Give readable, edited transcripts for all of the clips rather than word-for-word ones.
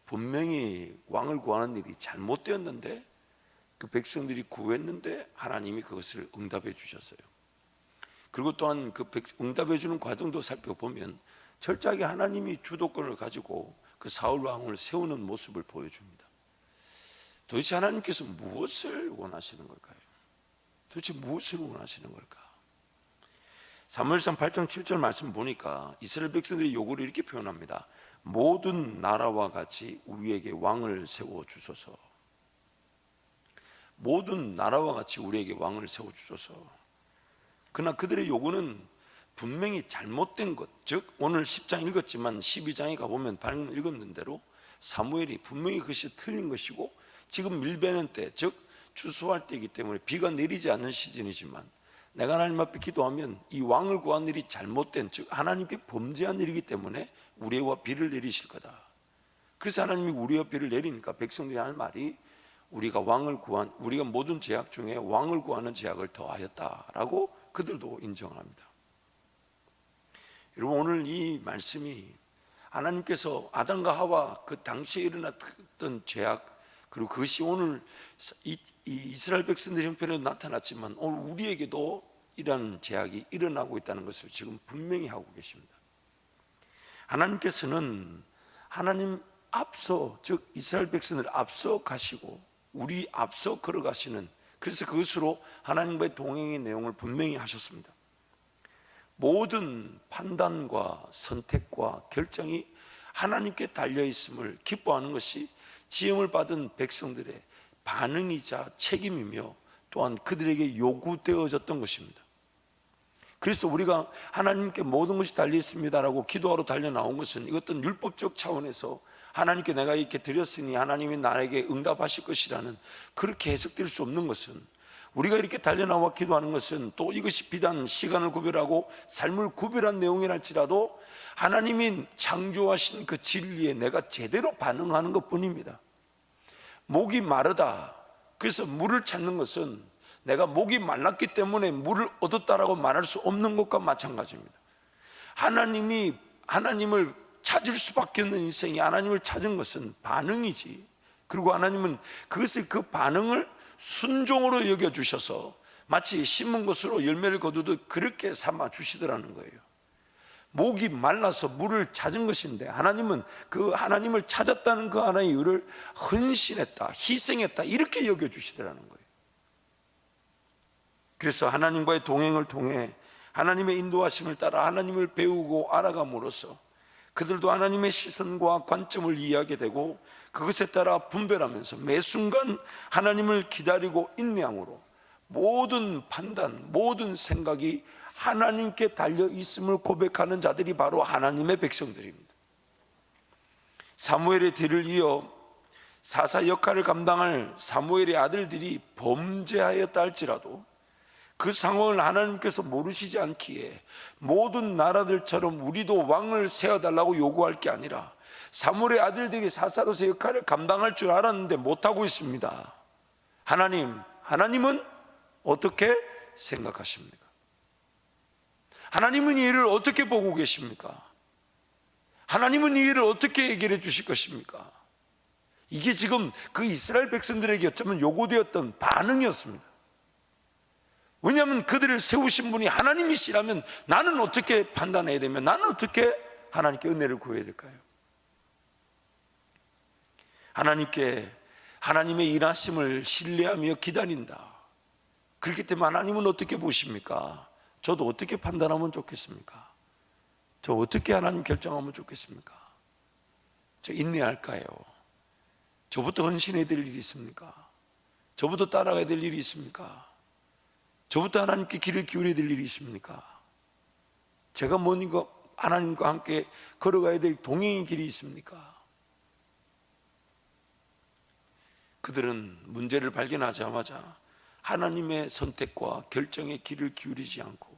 분명히 왕을 구하는 일이 잘못되었는데 그 백성들이 구했는데 하나님이 그것을 응답해 주셨어요. 그리고 또한 그 응답해 주는 과정도 살펴보면 철저하게 하나님이 주도권을 가지고 그 사울 왕을 세우는 모습을 보여줍니다. 도대체 하나님께서 무엇을 원하시는 걸까요? 도대체 무엇을 원하시는 걸까? 사무엘상 8장 7절 말씀 보니까 이스라엘 백성들이 요구를 이렇게 표현합니다. 모든 나라와 같이 우리에게 왕을 세워주소서. 모든 나라와 같이 우리에게 왕을 세워주소서. 그러나 그들의 요구는 분명히 잘못된 것, 즉 오늘 10장 읽었지만 12장에 가보면 방금 읽었는 대로 사무엘이 분명히 그것이 틀린 것이고 지금 밀베는 때, 즉 추수할 때이기 때문에 비가 내리지 않는 시즌이지만 내가 하나님 앞에 기도하면 이 왕을 구한 일이 잘못된, 즉 하나님께 범죄한 일이기 때문에 우리와 비를 내리실 거다. 그래서 하나님이 우리와 비를 내리니까 백성들이 하는 말이 우리가 모든 죄악 중에 왕을 구하는 죄악을 더하였다라고 그들도 인정합니다. 여러분, 오늘 이 말씀이 하나님께서 아담과 하와 그 당시에 일어났던 죄악, 그리고 그것이 오늘 이 이스라엘 백성들 형편에도 나타났지만 오늘 우리에게도 이런 죄악이 일어나고 있다는 것을 지금 분명히 하고 계십니다. 하나님께서는 하나님 앞서, 즉 이스라엘 백성을 앞서 가시고 우리 앞서 걸어가시는, 그래서 그것으로 하나님과의 동행의 내용을 분명히 하셨습니다. 모든 판단과 선택과 결정이 하나님께 달려있음을 기뻐하는 것이 지음을 받은 백성들의 반응이자 책임이며 또한 그들에게 요구되어졌던 것입니다. 그래서 우리가 하나님께 모든 것이 달려있습니다라고 기도하러 달려 나온 것은 이것은 율법적 차원에서 하나님께 내가 이렇게 드렸으니 하나님이 나에게 응답하실 것이라는, 그렇게 해석될 수 없는 것은, 우리가 이렇게 달려나와 기도하는 것은 또 이것이 비단 시간을 구별하고 삶을 구별한 내용이랄지라도 하나님이 창조하신 그 진리에 내가 제대로 반응하는 것 뿐입니다. 목이 마르다, 그래서 물을 찾는 것은 내가 목이 말랐기 때문에 물을 얻었다라고 말할 수 없는 것과 마찬가지입니다. 하나님을 찾을 수밖에 없는 인생이, 하나님을 찾은 것은 반응이지, 그리고 하나님은 그 반응을 순종으로 여겨주셔서 마치 심은 것으로 열매를 거두듯 그렇게 삼아 주시더라는 거예요. 목이 말라서 물을 찾은 것인데 하나님은 그 하나님을 찾았다는 그 하나의 이유를 헌신했다, 희생했다, 이렇게 여겨주시더라는 거예요. 그래서 하나님과의 동행을 통해 하나님의 인도하심을 따라 하나님을 배우고 알아감으로써 그들도 하나님의 시선과 관점을 이해하게 되고 그것에 따라 분별하면서 매 순간 하나님을 기다리고 인내함으로 모든 판단, 모든 생각이 하나님께 달려 있음을 고백하는 자들이 바로 하나님의 백성들입니다. 사무엘의 뒤를 이어 사사 역할을 감당할 사무엘의 아들들이 범죄하였다 할지라도 그 상황을 하나님께서 모르시지 않기에 모든 나라들처럼 우리도 왕을 세워달라고 요구할 게 아니라 사무엘의 아들들이 사사로서 역할을 감당할 줄 알았는데 못하고 있습니다. 하나님은 어떻게 생각하십니까? 하나님은 이 일을 어떻게 보고 계십니까? 하나님은 이 일을 어떻게 해결해 주실 것입니까? 이게 지금 그 이스라엘 백성들에게 어쩌면 요구되었던 반응이었습니다. 왜냐하면 그들을 세우신 분이 하나님이시라면 나는 어떻게 판단해야 되며 나는 어떻게 하나님께 은혜를 구해야 될까요? 하나님의 일하심을 신뢰하며 기다린다. 그렇기 때문에 하나님은 어떻게 보십니까? 저도 어떻게 판단하면 좋겠습니까? 저 어떻게 하나님 결정하면 좋겠습니까? 저 인내할까요? 저부터 헌신해야 될 일이 있습니까? 저부터 따라가야 될 일이 있습니까? 저부터 하나님께 귀를 기울여야 될 일이 있습니까? 제가 뭔가 하나님과 함께 걸어가야 될 동행의 길이 있습니까? 그들은 문제를 발견하자마자 하나님의 선택과 결정에 귀를 기울이지 않고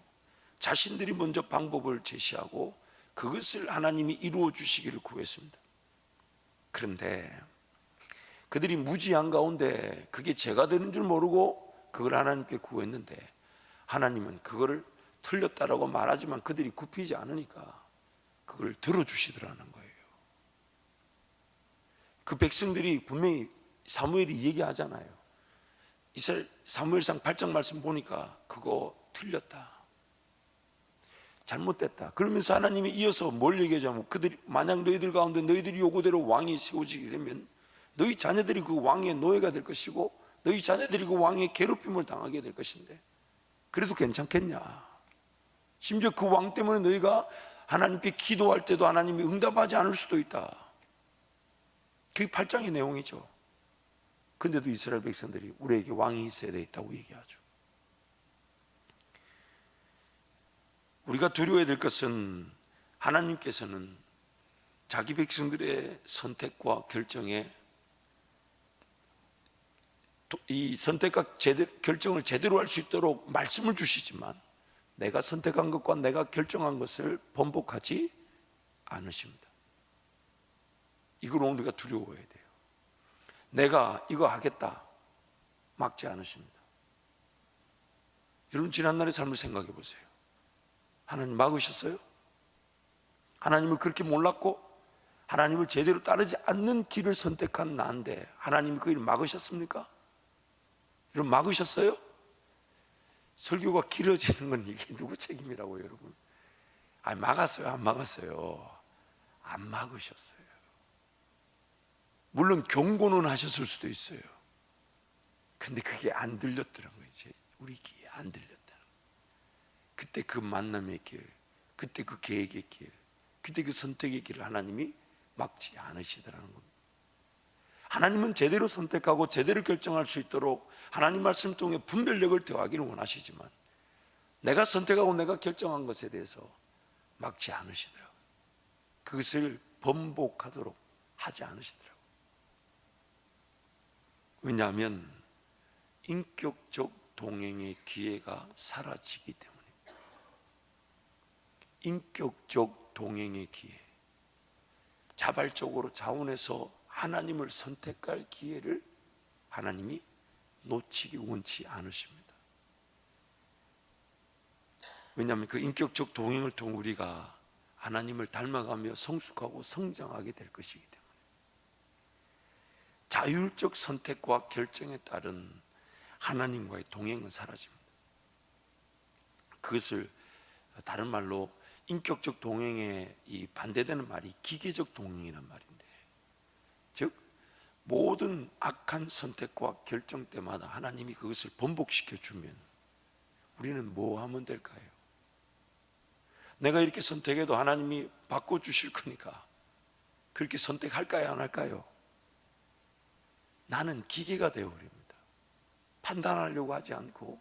자신들이 먼저 방법을 제시하고 그것을 하나님이 이루어 주시기를 구했습니다. 그런데 그들이 무지한 가운데 그게 죄가 되는 줄 모르고 그걸 하나님께 구했는데 하나님은 그거를 틀렸다라고 말하지만 그들이 굽히지 않으니까 그걸 들어주시더라는 거예요. 그 백성들이 분명히 사무엘이 얘기하잖아요. 이스라엘 사무엘상 8장 말씀 보니까 그거 틀렸다, 잘못됐다. 그러면서 하나님이 이어서 뭘 얘기하자면, 그들이 만약 너희들 가운데 너희들이 요구대로 왕이 세워지게 되면 너희 자녀들이 그 왕의 노예가 될 것이고 너희 자녀들이 그 왕의 괴롭힘을 당하게 될 것인데 그래도 괜찮겠냐? 심지어 그 왕 때문에 너희가 하나님께 기도할 때도 하나님이 응답하지 않을 수도 있다. 그게 8장의 내용이죠. 근데도 이스라엘 백성들이 우리에게 왕이 있어야 되겠다고 얘기하죠. 우리가 두려워야 될 것은, 하나님께서는 자기 백성들의 선택과 결정에, 이 선택과 결정을 제대로 할 수 있도록 말씀을 주시지만 내가 선택한 것과 내가 결정한 것을 번복하지 않으십니다. 이걸 우리가 두려워해야 돼요. 내가 이거 하겠다 막지 않으십니다. 여러분, 지난날의 삶을 생각해 보세요. 하나님 막으셨어요? 하나님을 그렇게 몰랐고 하나님을 제대로 따르지 않는 길을 선택한 나인데 하나님이 그 일을 막으셨습니까? 여러분, 막으셨어요? 설교가 길어지는 건 이게 누구 책임이라고요, 여러분? 아니, 막았어요? 안 막았어요? 안 막으셨어요. 물론 경고는 하셨을 수도 있어요. 근데 그게 안 들렸더라는 거지. 우리 귀에 안 들렸다는 거예요. 그때 그 만남의 길, 그때 그 계획의 길, 그때 그 선택의 길을 하나님이 막지 않으시더라는 겁니다. 하나님은 제대로 선택하고 제대로 결정할 수 있도록 하나님 말씀 통해 분별력을 더하기를 원하시지만 내가 선택하고 내가 결정한 것에 대해서 막지 않으시더라고요. 그것을 번복하도록 하지 않으시더라고요. 왜냐하면 인격적 동행의 기회가 사라지기 때문입니다. 인격적 동행의 기회, 자발적으로 자원해서 하나님을 선택할 기회를 하나님이 놓치기 원치 않으십니다. 왜냐하면 그 인격적 동행을 통해 우리가 하나님을 닮아가며 성숙하고 성장하게 될 것이기 때문에 자율적 선택과 결정에 따른 하나님과의 동행은 사라집니다. 그것을 다른 말로 인격적 동행에 이 반대되는 말이 기계적 동행이란 말인데, 즉 모든 악한 선택과 결정 때마다 하나님이 그것을 번복시켜 주면 우리는 뭐 하면 될까요? 내가 이렇게 선택해도 하나님이 바꿔주실 거니까 그렇게 선택할까요, 안 할까요? 나는 기계가 되어버립니다. 판단하려고 하지 않고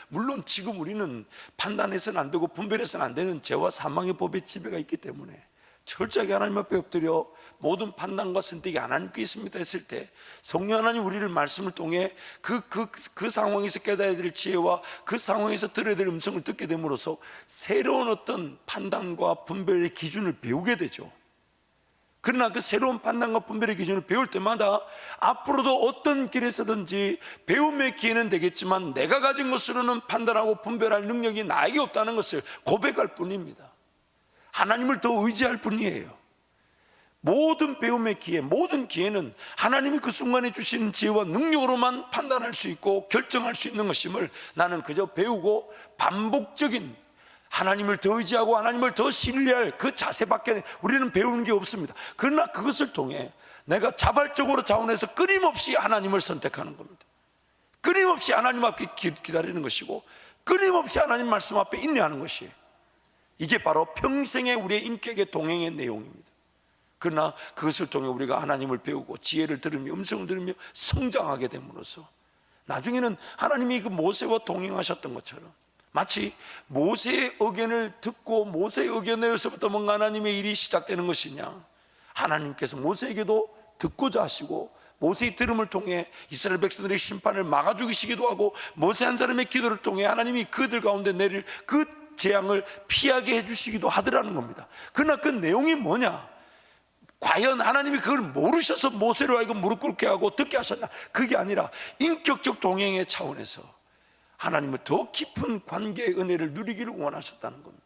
물론 지금 우리는 판단해서는 안 되고 분별해서는 안 되는 죄와 사망의 법의 지배가 있기 때문에 철저하게 하나님 앞에 엎드려 모든 판단과 선택이 하나님께 있습니다 했을 때 성령 하나님 우리를 말씀을 통해 그 상황에서 깨달아야 될 지혜와 그 상황에서 들어야 될 음성을 듣게 됨으로써 새로운 어떤 판단과 분별의 기준을 배우게 되죠. 그러나 그 새로운 판단과 분별의 기준을 배울 때마다 앞으로도 어떤 길에서든지 배움의 기회는 되겠지만 내가 가진 것으로는 판단하고 분별할 능력이 나에게 없다는 것을 고백할 뿐입니다. 하나님을 더 의지할 뿐이에요. 모든 배움의 기회, 모든 기회는 하나님이 그 순간에 주신 지혜와 능력으로만 판단할 수 있고 결정할 수 있는 것임을 나는 그저 배우고 반복적인 하나님을 더 의지하고 하나님을 더 신뢰할 그 자세밖에 우리는 배우는 게 없습니다. 그러나 그것을 통해 내가 자발적으로 자원해서 끊임없이 하나님을 선택하는 겁니다. 끊임없이 하나님 앞에 기다리는 것이고 끊임없이 하나님 말씀 앞에 인내하는 것이에요. 이게 바로 평생의 우리의 인격의 동행의 내용입니다. 그러나 그것을 통해 우리가 하나님을 배우고 지혜를 들으며 음성을 들으며 성장하게 됨으로써 나중에는 하나님이 그 모세와 동행하셨던 것처럼 마치 모세의 의견을 듣고 모세의 의견에서부터 뭔가 하나님의 일이 시작되는 것이냐, 하나님께서 모세에게도 듣고자 하시고 모세의 들음을 통해 이스라엘 백성들의 심판을 막아 죽이시기도 하고 모세 한 사람의 기도를 통해 하나님이 그들 가운데 내릴 그 재앙을 피하게 해주시기도 하더라는 겁니다. 그러나 그 내용이 뭐냐? 과연 하나님이 그걸 모르셔서 모세로 하여금 무릎 꿇게 하고 듣게 하셨나? 그게 아니라 인격적 동행의 차원에서 하나님을 더 깊은 관계의 은혜를 누리기를 원하셨다는 겁니다.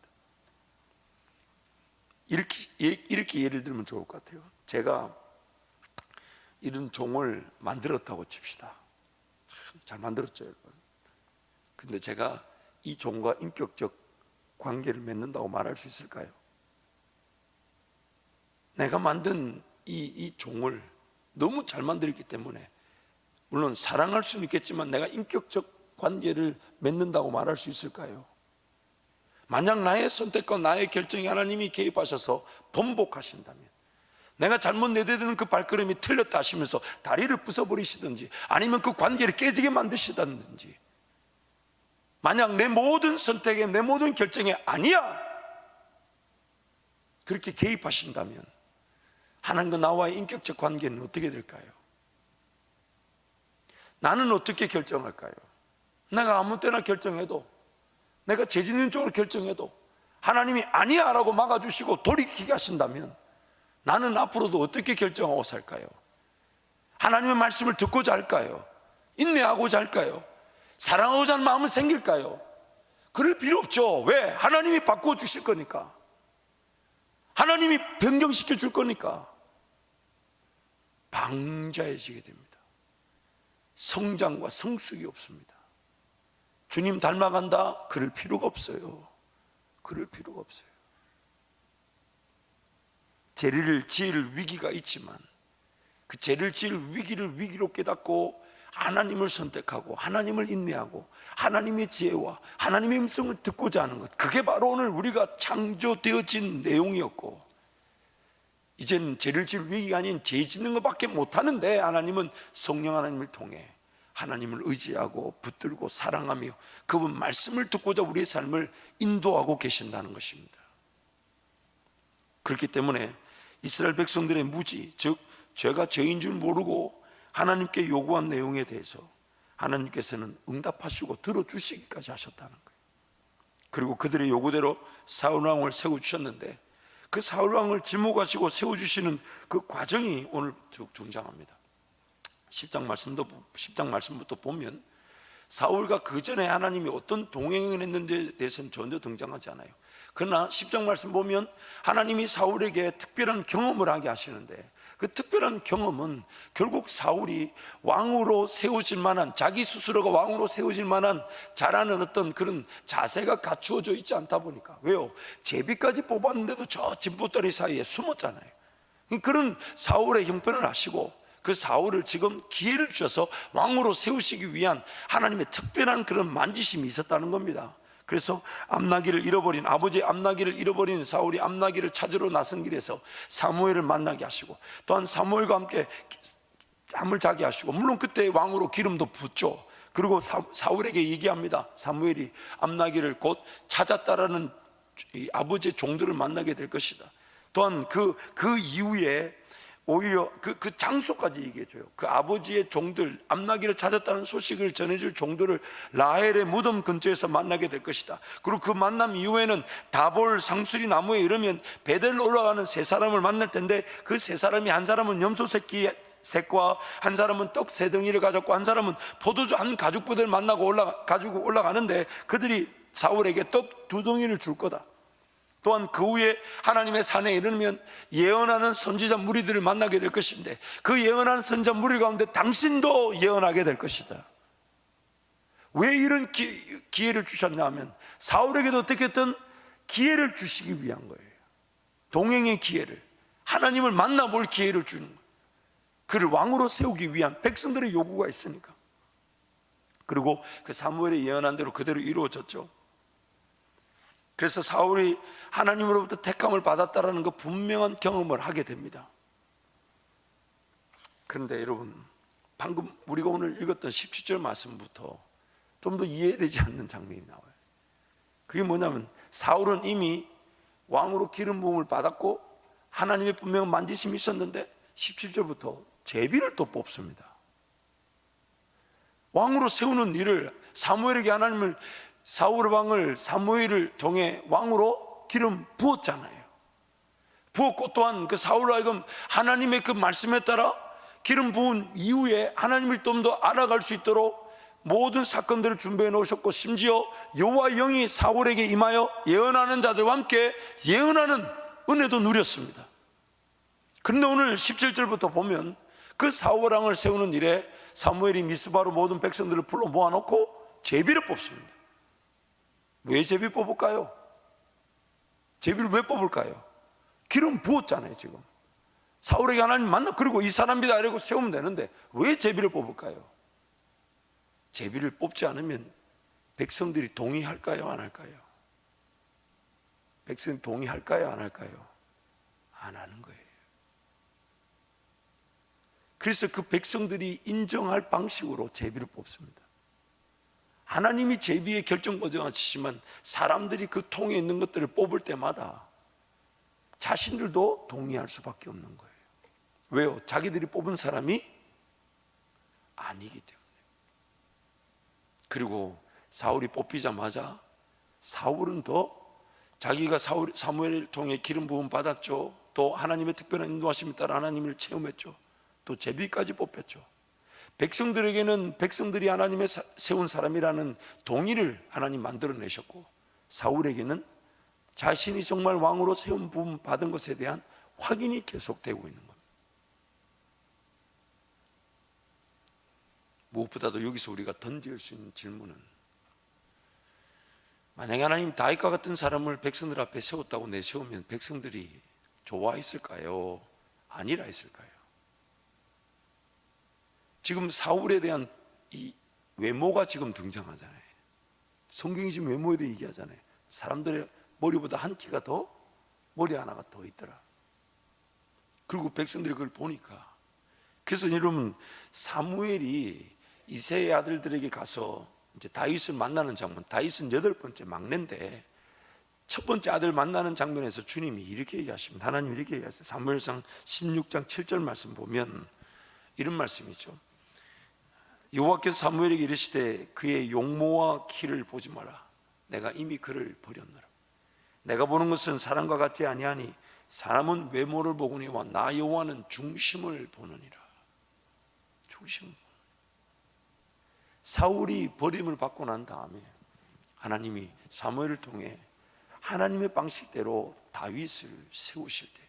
이렇게 예를 들면 좋을 것 같아요. 제가 이런 종을 만들었다고 칩시다. 참 잘 만들었죠, 여러분. 근데 제가 이 종과 인격적 관계를 맺는다고 말할 수 있을까요? 내가 만든 이 종을 너무 잘 만들었기 때문에 물론 사랑할 수는 있겠지만 내가 인격적 관계를 맺는다고 말할 수 있을까요? 만약 나의 선택과 나의 결정에 하나님이 개입하셔서 번복하신다면, 내가 잘못 내디디는 그 발걸음이 틀렸다 하시면서 다리를 부숴버리시든지 아니면 그 관계를 깨지게 만드시다든지, 만약 내 모든 선택에 내 모든 결정에 아니야 그렇게 개입하신다면 하나님과 나와의 인격적 관계는 어떻게 될까요? 나는 어떻게 결정할까요? 내가 아무 때나 결정해도, 내가 죄짓 있는 쪽으로 결정해도 하나님이 아니야 라고 막아주시고 돌이키게 하신다면 나는 앞으로도 어떻게 결정하고 살까요? 하나님의 말씀을 듣고자 할까요? 인내하고자 할까요? 사랑하고자 하는 마음은 생길까요? 그럴 필요 없죠. 왜? 하나님이 바꾸어 주실 거니까, 하나님이 변경시켜 줄 거니까. 방자해지게 됩니다. 성장과 성숙이 없습니다. 주님 닮아간다? 그럴 필요가 없어요. 그럴 필요가 없어요. 죄를 지을 위기가 있지만 그 죄를 지을 위기를 위기로 깨닫고 하나님을 선택하고 하나님을 인내하고 하나님의 지혜와 하나님의 음성을 듣고자 하는 것, 그게 바로 오늘 우리가 창조되어진 내용이었고, 이제는 죄를 지을 위기가 아닌 죄 짓는 것밖에 못하는데 하나님은 성령 하나님을 통해 하나님을 의지하고 붙들고 사랑하며 그분 말씀을 듣고자 우리의 삶을 인도하고 계신다는 것입니다. 그렇기 때문에 이스라엘 백성들의 무지, 즉 죄가 죄인 줄 모르고 하나님께 요구한 내용에 대해서 하나님께서는 응답하시고 들어주시기까지 하셨다는 거예요. 그리고 그들의 요구대로 사울 왕을 세워주셨는데 그 사울 왕을 지목하시고 세워주시는 그 과정이 오늘 등장합니다. 10장 말씀부터 보면 사울과 그 전에 하나님이 어떤 동행을 했는지에 대해서는 전혀 등장하지 않아요. 그러나 10장 말씀 보면 하나님이 사울에게 특별한 경험을 하게 하시는데, 그 특별한 경험은 결국 사울이 왕으로 세워질 만한, 자기 스스로가 왕으로 세워질 만한 잘하는 어떤 그런 자세가 갖추어져 있지 않다 보니까. 왜요? 제비까지 뽑았는데도 저 진보다리 사이에 숨었잖아요. 그런 사울의 형편을 아시고 그 사울을 지금 기회를 주셔서 왕으로 세우시기 위한 하나님의 특별한 그런 만지심이 있었다는 겁니다. 그래서 아버지 암나기를 잃어버린 사울이 암나기를 찾으러 나선 길에서 사무엘을 만나게 하시고, 또한 사무엘과 함께 잠을 자게 하시고, 물론 그때 왕으로 기름도 붓죠. 그리고 사울에게 얘기합니다. 사무엘이 암나기를 곧 찾았다라는 아버지의 종들을 만나게 될 것이다. 또한 그 이후에 오히려 그 장소까지 얘기해줘요. 그 아버지의 종들, 암나기를 찾았다는 소식을 전해줄 종들을 라헬의 무덤 근처에서 만나게 될 것이다. 그리고 그 만남 이후에는 다볼 상수리 나무에 이르면 베델로 올라가는 세 사람을 만날 텐데, 그 세 사람이 한 사람은 염소 셋과 한 사람은 떡 세 덩이를 가졌고 한 사람은 포도주 한 가죽부대를 가지고 올라가는데 그들이 사울에게 떡 2덩이를 줄 거다. 또한 그 후에 하나님의 산에 이르면 예언하는 선지자 무리들을 만나게 될 것인데, 그 예언하는 선지자 무리 가운데 당신도 예언하게 될 것이다. 왜 이런 기회를 주셨냐 하면 사울에게도 어떻게든 기회를 주시기 위한 거예요. 동행의 기회를, 하나님을 만나볼 기회를 주는 거예요. 그를 왕으로 세우기 위한 백성들의 요구가 있으니까. 그리고 그 사무엘이 예언한 대로 그대로 이루어졌죠. 그래서 사울이 하나님으로부터 택함을 받았다라는 그 분명한 경험을 하게 됩니다. 그런데 여러분, 방금 우리가 오늘 읽었던 17절 말씀부터 좀 더 이해되지 않는 장면이 나와요. 그게 뭐냐면 사울은 이미 왕으로 기름 부음을 받았고 하나님의 분명한 만지심이 있었는데 17절부터 제비를 또 뽑습니다. 왕으로 세우는 일을 사무엘에게 사울 왕을 사무엘을 통해 왕으로 기름 부었잖아요. 부었고 또한 그 사울로 하여금 하나님의 그 말씀에 따라 기름 부은 이후에 하나님을 좀 더 알아갈 수 있도록 모든 사건들을 준비해 놓으셨고, 심지어 여호와의 영이 사울에게 임하여 예언하는 자들과 함께 예언하는 은혜도 누렸습니다. 그런데 오늘 17절부터 보면 그 사울 왕을 세우는 일에 사무엘이 미스바로 모든 백성들을 불러 모아놓고 제비를 뽑습니다. 왜 제비 뽑을까요? 제비를 왜 뽑을까요? 기름 부었잖아요. 지금 사울에게 하나님 만나, 그리고 이 사람이다 이러고 세우면 되는데 왜 제비를 뽑을까요? 제비를 뽑지 않으면 백성들이 동의할까요? 안 할까요? 백성이 동의할까요? 안 할까요? 안 하는 거예요. 그래서 그 백성들이 인정할 방식으로 제비를 뽑습니다. 하나님이 제비의 결정권자시지만 사람들이 그 통에 있는 것들을 뽑을 때마다 자신들도 동의할 수밖에 없는 거예요. 왜요? 자기들이 뽑은 사람이 아니기 때문에. 그리고 사울이 뽑히자마자 사울은 더 자기가 사무엘을 통해 기름 부음 받았죠. 또 하나님의 특별한 인도하심에 따라 하나님을 체험했죠. 또 제비까지 뽑혔죠. 백성들에게는 백성들이 하나님의 세운 사람이라는 동의를 하나님 만들어내셨고, 사울에게는 자신이 정말 왕으로 세움 부음 받은 것에 대한 확인이 계속되고 있는 겁니다. 무엇보다도 여기서 우리가 던질 수 있는 질문은, 만약에 하나님 다윗과 같은 사람을 백성들 앞에 세웠다고 내세우면 백성들이 좋아했을까요? 아니라 했을까요? 지금 사울에 대한 이 외모가 지금 등장하잖아요. 성경이 지금 외모에 대해 얘기하잖아요. 사람들의 머리보다 한 키가 더, 머리 하나가 더 있더라. 그리고 백성들이 그걸 보니까, 그래서 여러분 사무엘이 이새의 아들들에게 가서 이제 다윗을 만나는 장면, 다윗은 8번째 막내인데 첫 번째 아들 만나는 장면에서 주님이 이렇게 얘기하십니다. 하나님이 이렇게 얘기하세요. 사무엘상 16장 7절 말씀 보면 이런 말씀이죠. 여호와께서 사무엘에게 이르시되 그의 용모와 키를 보지 마라. 내가 이미 그를 버렸노라. 내가 보는 것은 사람과 같지 아니하니 사람은 외모를 보거니와 나 여호와는 중심을 보느니라. 중심을 보느니라. 사울이 버림을 받고 난 다음에 하나님이 사무엘을 통해 하나님의 방식대로 다윗을 세우실 때,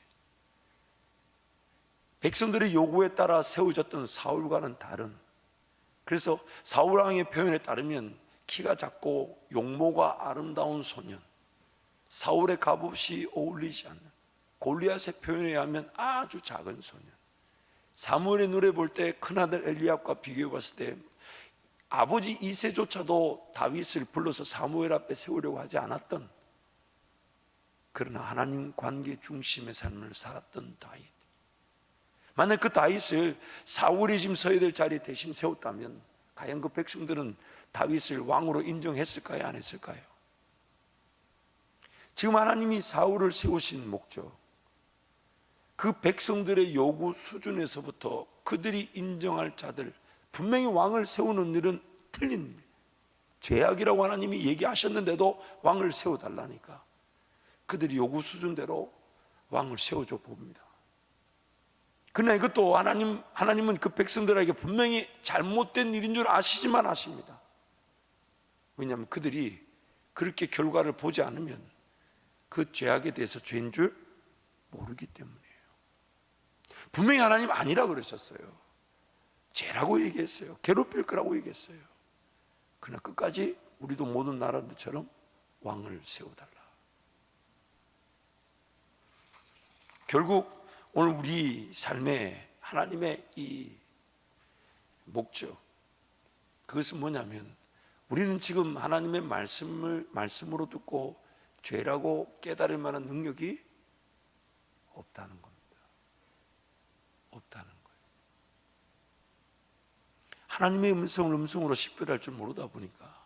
백성들의 요구에 따라 세워졌던 사울과는 다른, 그래서 사울 왕의 표현에 따르면 키가 작고 용모가 아름다운 소년, 사울의 값없이 어울리지 않는, 골리앗의 표현에 의하면 아주 작은 소년, 사무엘의 눈에 볼 때 큰아들 엘리압과 비교해 봤을 때 아버지 이새조차도 다윗을 불러서 사무엘 앞에 세우려고 하지 않았던, 그러나 하나님 관계 중심의 삶을 살았던 다윗. 만약 그 다윗을 사울이 지금 서야 될 자리에 대신 세웠다면 과연 그 백성들은 다윗을 왕으로 인정했을까요? 안 했을까요? 지금 하나님이 사울을 세우신 목적, 그 백성들의 요구 수준에서부터 그들이 인정할 자들, 분명히 왕을 세우는 일은 틀린 일, 죄악이라고 하나님이 얘기하셨는데도 왕을 세워달라니까 그들이 요구 수준대로 왕을 세워줘 봅니다. 그러나 이것도 하나님은 그 백성들에게 분명히 잘못된 일인 줄 아시지만 아십니다. 왜냐하면 그들이 그렇게 결과를 보지 않으면 그 죄악에 대해서 죄인 줄 모르기 때문이에요. 분명히 하나님 아니라 그러셨어요. 죄라고 얘기했어요. 괴롭힐 거라고 얘기했어요. 그러나 끝까지 우리도 모든 나라들처럼 왕을 세워달라. 결국 오늘 우리 삶에 하나님의 이 목적, 그것은 뭐냐면 우리는 지금 하나님의 말씀으로 듣고 죄라고 깨달을 만한 능력이 없다는 겁니다. 없다는 거예요. 하나님의 음성을 음성으로 식별할 줄 모르다 보니까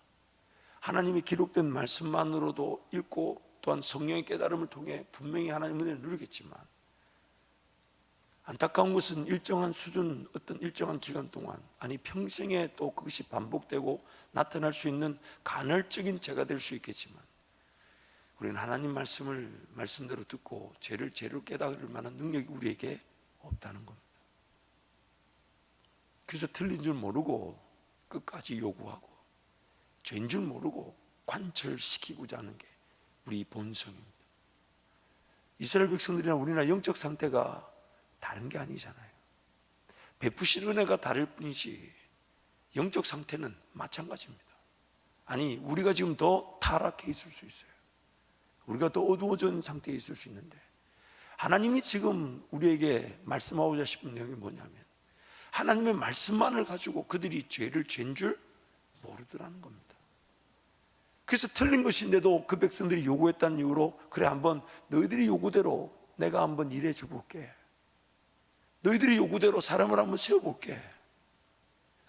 하나님의 기록된 말씀만으로도 읽고 또한 성령의 깨달음을 통해 분명히 하나님의 은혜를 누리겠지만, 안타까운 것은 일정한 수준, 어떤 일정한 기간 동안, 아니 평생에 또 그것이 반복되고 나타날 수 있는 간헐적인 죄가 될 수 있겠지만, 우리는 하나님 말씀을 말씀대로 듣고 죄를 죄로 깨달을 만한 능력이 우리에게 없다는 겁니다. 그래서 틀린 줄 모르고 끝까지 요구하고 죄인 줄 모르고 관철시키고자 하는 게 우리 본성입니다. 이스라엘 백성들이나 우리나 영적 상태가 다른 게 아니잖아요. 베푸신 은혜가 다를 뿐이지 영적 상태는 마찬가지입니다. 아니, 우리가 지금 더 타락해 있을 수 있어요. 우리가 더 어두워진 상태에 있을 수 있는데, 하나님이 지금 우리에게 말씀하고자 싶은 내용이 뭐냐면, 하나님의 말씀만을 가지고 그들이 죄를 죄인 줄 모르더라는 겁니다. 그래서 틀린 것인데도 그 백성들이 요구했다는 이유로, 그래, 한번 너희들이 요구대로 내가 한번 일해 줘볼게, 너희들이 요구대로 사람을 한번 세워볼게.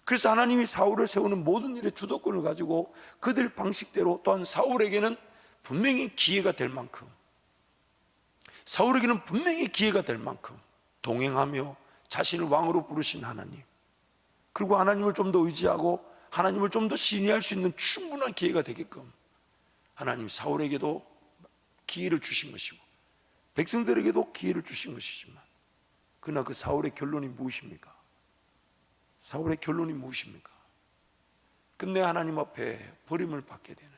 그래서 하나님이 사울을 세우는 모든 일의 주도권을 가지고 그들 방식대로, 또한 사울에게는 분명히 기회가 될 만큼, 사울에게는 분명히 기회가 될 만큼 동행하며 자신을 왕으로 부르신 하나님, 그리고 하나님을 좀 더 의지하고 하나님을 좀 더 신뢰할 수 있는 충분한 기회가 되게끔 하나님 사울에게도 기회를 주신 것이고 백성들에게도 기회를 주신 것이지만, 그러나 그 사울의 결론이 무엇입니까? 사울의 결론이 무엇입니까? 끝내 하나님 앞에 버림을 받게 되는,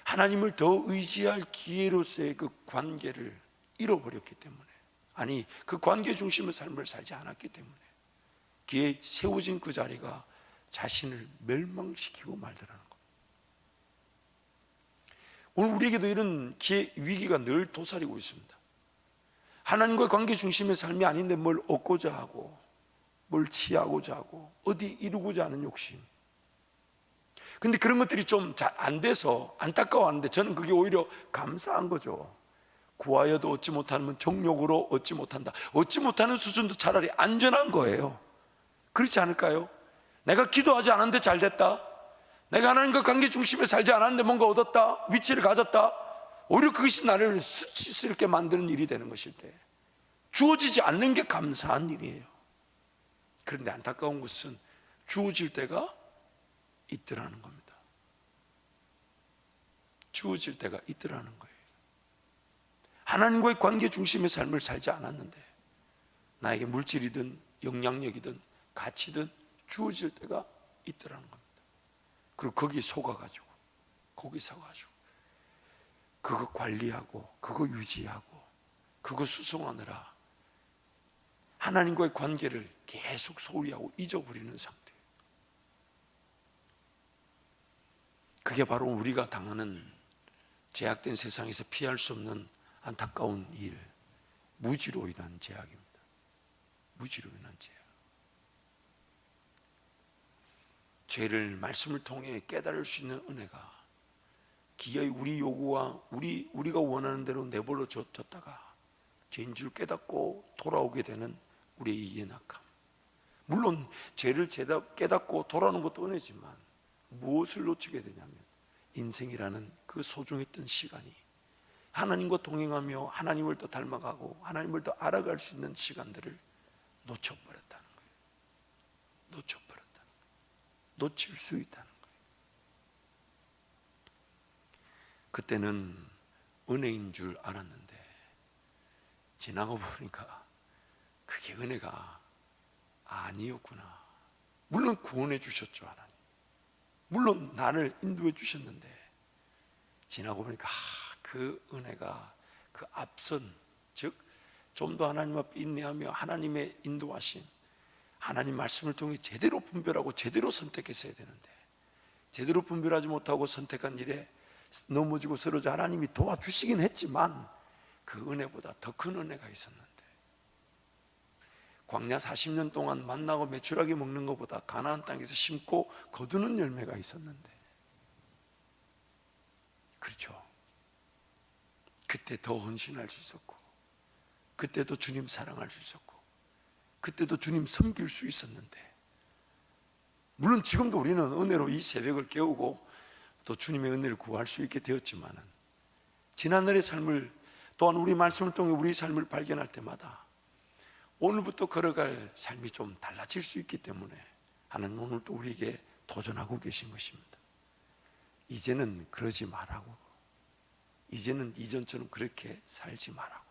하나님을 더 의지할 기회로서의 그 관계를 잃어버렸기 때문에, 아니, 그 관계 중심의 삶을 살지 않았기 때문에 기회에 세워진 그 자리가 자신을 멸망시키고 말더라는 겁니다. 오늘 우리에게도 이런 기회, 위기가 늘 도사리고 있습니다. 하나님과의 관계 중심의 삶이 아닌데 뭘 얻고자 하고, 뭘 취하고자 하고, 어디 이루고자 하는 욕심. 근데 그런 것들이 좀 잘 안 돼서 안타까워하는데, 저는 그게 오히려 감사한 거죠. 구하여도 얻지 못하면 정욕으로 얻지 못한다. 얻지 못하는 수준도 차라리 안전한 거예요. 그렇지 않을까요? 내가 기도하지 않았는데 잘 됐다, 내가 하나님과 관계 중심에 살지 않았는데 뭔가 얻었다, 위치를 가졌다, 오히려 그것이 나를 수치스럽게 만드는 일이 되는 것일 때, 주어지지 않는 게 감사한 일이에요. 그런데 안타까운 것은 주어질 때가 있더라는 겁니다. 주어질 때가 있더라는 거예요. 하나님과의 관계 중심의 삶을 살지 않았는데 나에게 물질이든 영향력이든 가치든 주어질 때가 있더라는 겁니다. 그리고 거기에 속아가지고, 그거 관리하고, 그거 유지하고, 그거 수송하느라 하나님과의 관계를 계속 소홀히 하고 잊어버리는 상태. 그게 바로 우리가 당하는 제약된 세상에서 피할 수 없는 안타까운 일, 무지로 인한 제약입니다. 무지로 인한 제약. 죄를 말씀을 통해 깨달을 수 있는 은혜가 기어이 우리 요구와 우리가 원하는 대로 내버려 뒀다가 죄인 줄 깨닫고 돌아오게 되는 우리의 이 연약함. 물론 죄를 깨닫고 돌아오는 것도 은혜지만 무엇을 놓치게 되냐면, 인생이라는 그 소중했던 시간이, 하나님과 동행하며 하나님을 더 닮아가고 하나님을 더 알아갈 수 있는 시간들을 놓쳐버렸다는 거예요. 놓칠 수 있다는 거예요. 그때는 은혜인 줄 알았는데 지나고 보니까 그게 은혜가 아니었구나. 물론 구원해 주셨죠, 하나님. 물론 나를 인도해 주셨는데 지나고 보니까 그 은혜가 그 앞선, 즉 좀 더 하나님 앞에 인내하며 하나님의 인도하심, 하나님 말씀을 통해 제대로 분별하고 제대로 선택했어야 되는데, 제대로 분별하지 못하고 선택한 일에 넘어지고 쓰러져 하나님이 도와주시긴 했지만 그 은혜보다 더 큰 은혜가 있었는데, 광야 40년 동안 만나고 메추라기 먹는 것보다 가나안 땅에서 심고 거두는 열매가 있었는데, 그렇죠, 그때 더 헌신할 수 있었고, 그때도 주님 사랑할 수 있었고, 그때도 주님 섬길 수 있었는데, 물론 지금도 우리는 은혜로 이 새벽을 깨우고 또 주님의 은혜를 구할 수 있게 되었지만은, 지난날의 삶을, 또한 우리 말씀을 통해 우리 삶을 발견할 때마다 오늘부터 걸어갈 삶이 좀 달라질 수 있기 때문에 하나님 오늘 또 우리에게 도전하고 계신 것입니다. 이제는 그러지 말라고, 이제는 이전처럼 그렇게 살지 말라고,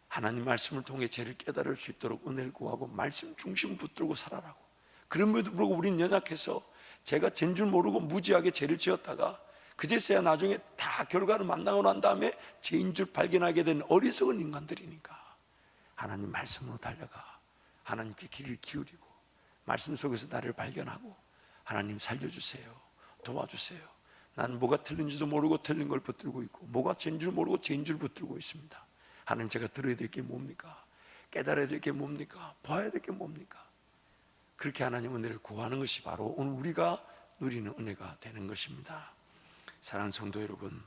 하나님 말씀을 통해 죄를 깨달을 수 있도록 은혜를 구하고 말씀 중심 붙들고 살아라고. 그럼에도 불구하고 우리는 연약해서 제가 죄인 줄 모르고 무지하게 죄를 지었다가 그제서야 나중에 다 결과를 만나고 난 다음에 죄인 줄 발견하게 된 어리석은 인간들이니까 하나님 말씀으로 달려가 하나님께 귀를 기울이고 말씀 속에서 나를 발견하고 하나님 살려주세요, 도와주세요. 나는 뭐가 틀린지도 모르고 틀린 걸 붙들고 있고 뭐가 죄인 줄 모르고 죄인 줄 붙들고 있습니다. 하나님, 제가 들어야 될 게 뭡니까? 깨달아야 될 게 뭡니까? 봐야 될 게 뭡니까? 그렇게 하나님 은혜를 구하는 것이 바로 오늘 우리가 누리는 은혜가 되는 것입니다. 사랑하는 성도 여러분,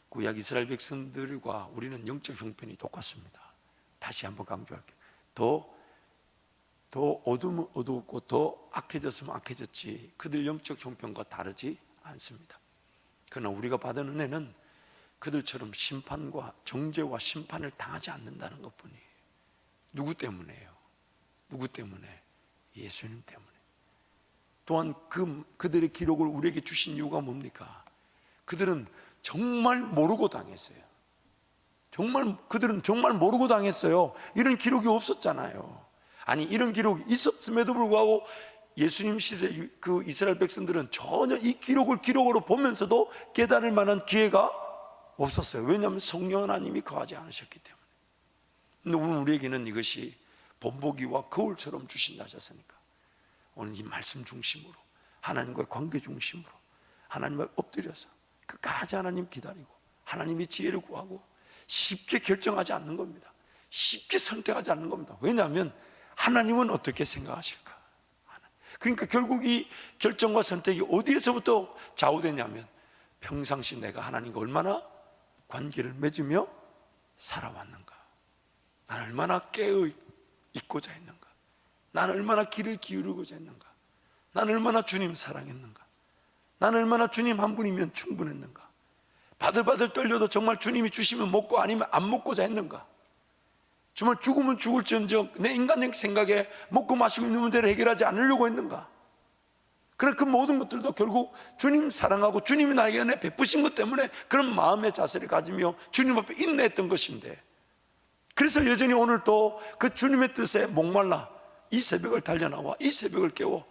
구약 이스라엘 백성들과 우리는 영적 형편이 똑같습니다. 다시 한번 강조할게요. 더 어두우면 어두웠고 더 악해졌으면 악해졌지 그들 영적 형편과 다르지 않습니다. 그러나 우리가 받은 은혜는 그들처럼 심판과 정죄와 심판을 당하지 않는다는 것뿐이에요. 누구 때문에요? 누구 때문에? 예수님 때문에. 또한 그들의 기록을 우리에게 주신 이유가 뭡니까? 그들은 정말 모르고 당했어요. 그들은 정말 모르고 당했어요. 이런 기록이 없었잖아요. 아니, 이런 기록이 있었음에도 불구하고 예수님 시대 그 이스라엘 백성들은 전혀 이 기록을 기록으로 보면서도 깨달을 만한 기회가 없었어요. 왜냐하면 성령 하나님이 거하지 않으셨기 때문에. 근데 오늘 우리에게는 이것이 본보기와 거울처럼 주신다 하셨으니까 오늘 이 말씀 중심으로 하나님과의 관계 중심으로 하나님을 엎드려서 끝까지 하나님 기다리고 하나님의 지혜를 구하고 쉽게 결정하지 않는 겁니다. 쉽게 선택하지 않는 겁니다. 왜냐하면 하나님은 어떻게 생각하실까? 그러니까 결국 이 결정과 선택이 어디에서부터 좌우되냐면 평상시 내가 하나님과 얼마나 관계를 맺으며 살아왔는가, 나는 얼마나 깨어 있고자 했는가, 나는 얼마나 귀를 기울이고자 했는가, 나는 얼마나 주님 사랑했는가, 나는 얼마나 주님 한 분이면 충분했는가, 바들바들 떨려도 정말 주님이 주시면 먹고 아니면 안 먹고자 했는가, 정말 죽으면 죽을지언정 내 인간적 생각에 먹고 마시고 있는 문제를 해결하지 않으려고 했는가. 그러나 그 모든 것들도 결국 주님 사랑하고 주님이 나에게 은혜 베푸신 것 때문에 그런 마음의 자세를 가지며 주님 앞에 인내했던 것인데, 그래서 여전히 오늘 또 그 주님의 뜻에 목말라 이 새벽을 달려나와 이 새벽을 깨워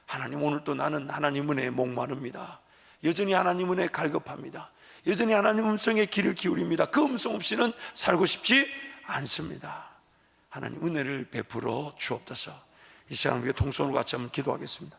하나님, 오늘 또 나는 하나님 은혜에 목마릅니다. 여전히 하나님 은혜에 갈급합니다. 여전히 하나님 음성에 귀를 기울입니다. 그 음성 없이는 살고 싶지 않습니다. 하나님 은혜를 베풀어 주옵소서. 이 시간 우리가 통성으로 같이 한번 기도하겠습니다.